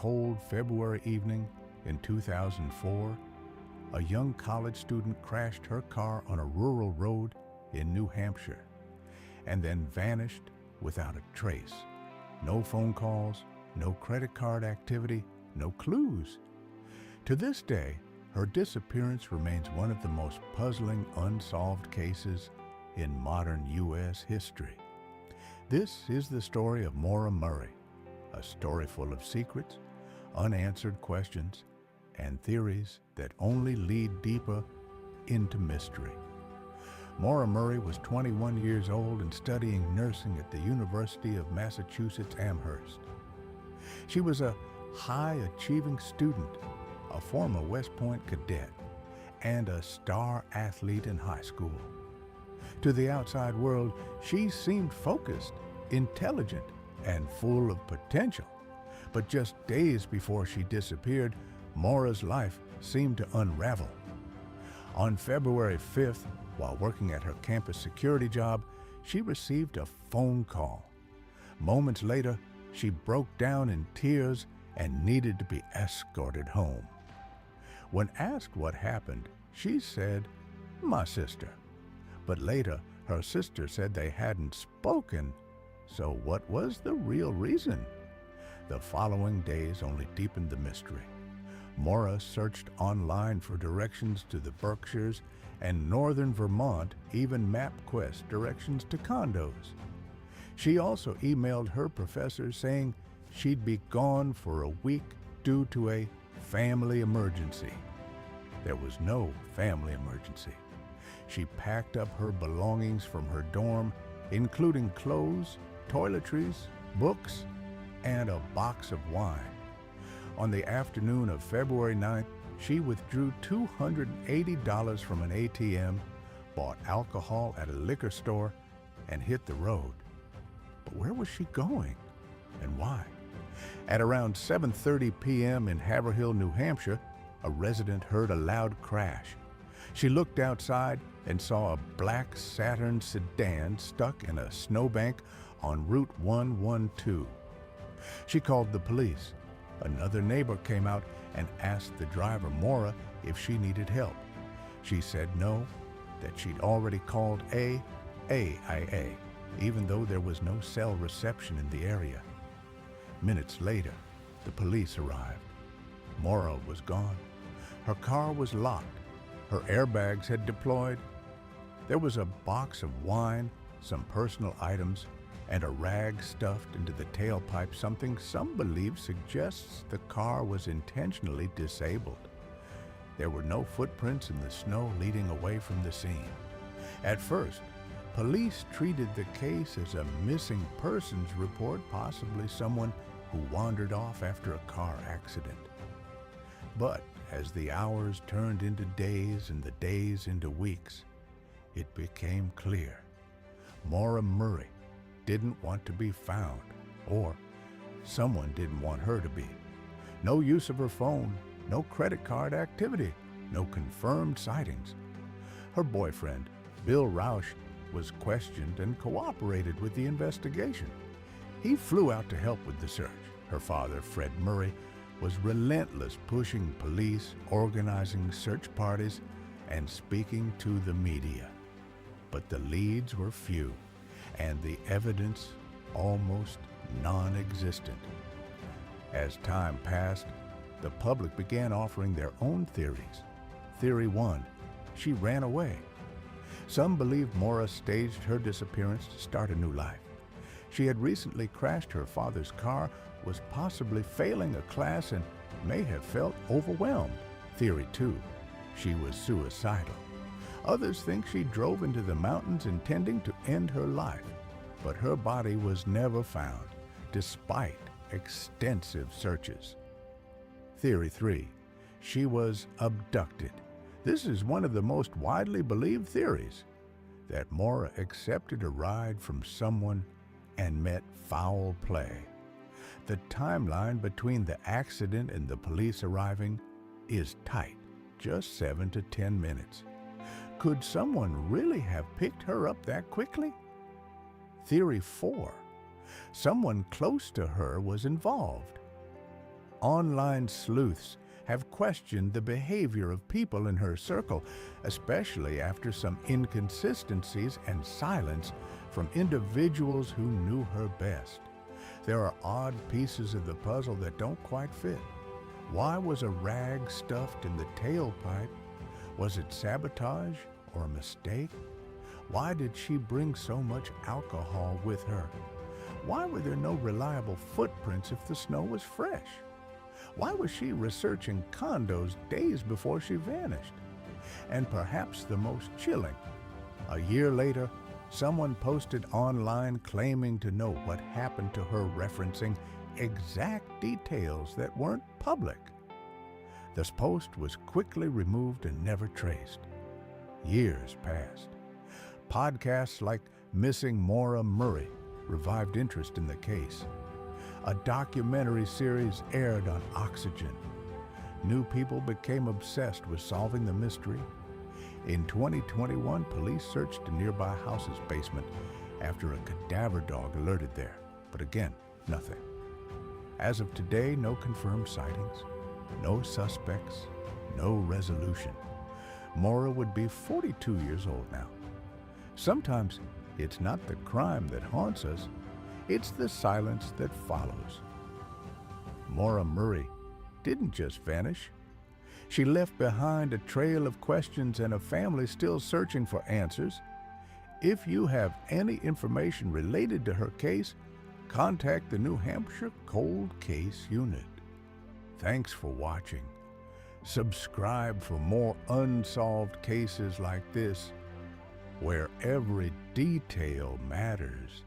cold February evening in 2004, a young college student crashed her car on a rural road in New Hampshire and then vanished without a trace. No phone calls, no credit card activity, no clues. To this day, her disappearance remains one of the most puzzling unsolved cases in modern U.S. history. This is the story of Maura Murray, a story full of secrets, unanswered questions, and theories that only lead deeper into mystery. Maura Murray was 21 years old and studying nursing at the University of Massachusetts Amherst. She was a high-achieving student, a former West Point cadet, and a star athlete in high school. To the outside world, she seemed focused, intelligent, and full of potential. But just days before she disappeared, Maura's life seemed to unravel. On February 5th, while working at her campus security job, she received a phone call. Moments later, she broke down in tears and needed to be escorted home. When asked what happened, she said, "My sister." But later, her sister said they hadn't spoken. So what was the real reason? The following days only deepened the mystery. Maura searched online for directions to the Berkshires, and northern Vermont even MapQuest directions to condos. She also emailed her professor saying she'd be gone for a week due to a family emergency. There was no family emergency. She packed up her belongings from her dorm, including clothes, toiletries, books, and a box of wine. On the afternoon of February 9th, she withdrew $280 from an ATM, bought alcohol at a liquor store, and hit the road. But where was she going, and why? At around 7:30 p.m. in Haverhill, New Hampshire, a resident heard a loud crash. She looked outside and saw a black Saturn sedan stuck in a snowbank on Route 112. She called the police. Another neighbor came out and asked the driver, Maura, if she needed help. She said no, that she'd already called AIA, even though there was no cell reception in the area. Minutes later, the police arrived. Maura was gone. Her car was locked. Her airbags had deployed. There was a box of wine, some personal items, and a rag stuffed into the tailpipe, something some believe suggests the car was intentionally disabled. There were no footprints in the snow leading away from the scene. At first, police treated the case as a missing persons report, possibly someone who wandered off after a car accident. But as the hours turned into days and the days into weeks, it became clear. Maura Murray didn't want to be found, or someone didn't want her to be. No use of her phone, no credit card activity, no confirmed sightings. Her boyfriend, Bill Rausch, was questioned and cooperated with the investigation. He flew out to help with the search. Her father, Fred Murray, was relentless, pushing police, organizing search parties, and speaking to the media. But the leads were few, and the evidence almost non-existent. As time passed, the public began offering their own theories. Theory 1, she ran away. Some believed Maura staged her disappearance to start a new life. She had recently crashed her father's car, was possibly failing a class, and may have felt overwhelmed. Theory 2, she was suicidal. Others think she drove into the mountains intending to end her life, but her body was never found, despite extensive searches. Theory 3, she was abducted. This is one of the most widely believed theories, that Maura accepted a ride from someone and met foul play. The timeline between the accident and the police arriving is tight, just 7 to 10 minutes. Could someone really have picked her up that quickly? Theory 4, someone close to her was involved. online sleuths have questioned the behavior of people in her circle, especially after some inconsistencies and silence from individuals who knew her best. There are odd pieces of the puzzle that don't quite fit. Why was a rag stuffed in the tailpipe? Was it sabotage or a mistake? Why did she bring so much alcohol with her? Why were there no reliable footprints if the snow was fresh? Why was she researching condos days before she vanished? And perhaps the most chilling, a year later, someone posted online claiming to know what happened to her, referencing exact details that weren't public. This post was quickly removed and never traced. Years passed. Podcasts like Missing Maura Murray revived interest in the case. A documentary series aired on Oxygen. New people became obsessed with solving the mystery. In 2021, police searched a nearby house's basement after a cadaver dog alerted there, but again, nothing. As of today, no confirmed sightings, no suspects, no resolution. Maura would be 42 years old now. Sometimes it's not the crime that haunts us, it's the silence that follows. Maura Murray didn't just vanish. She left behind a trail of questions and a family still searching for answers. If you have any information related to her case, contact the New Hampshire Cold Case Unit. Thanks for watching. Subscribe for more unsolved cases like this, where every detail matters.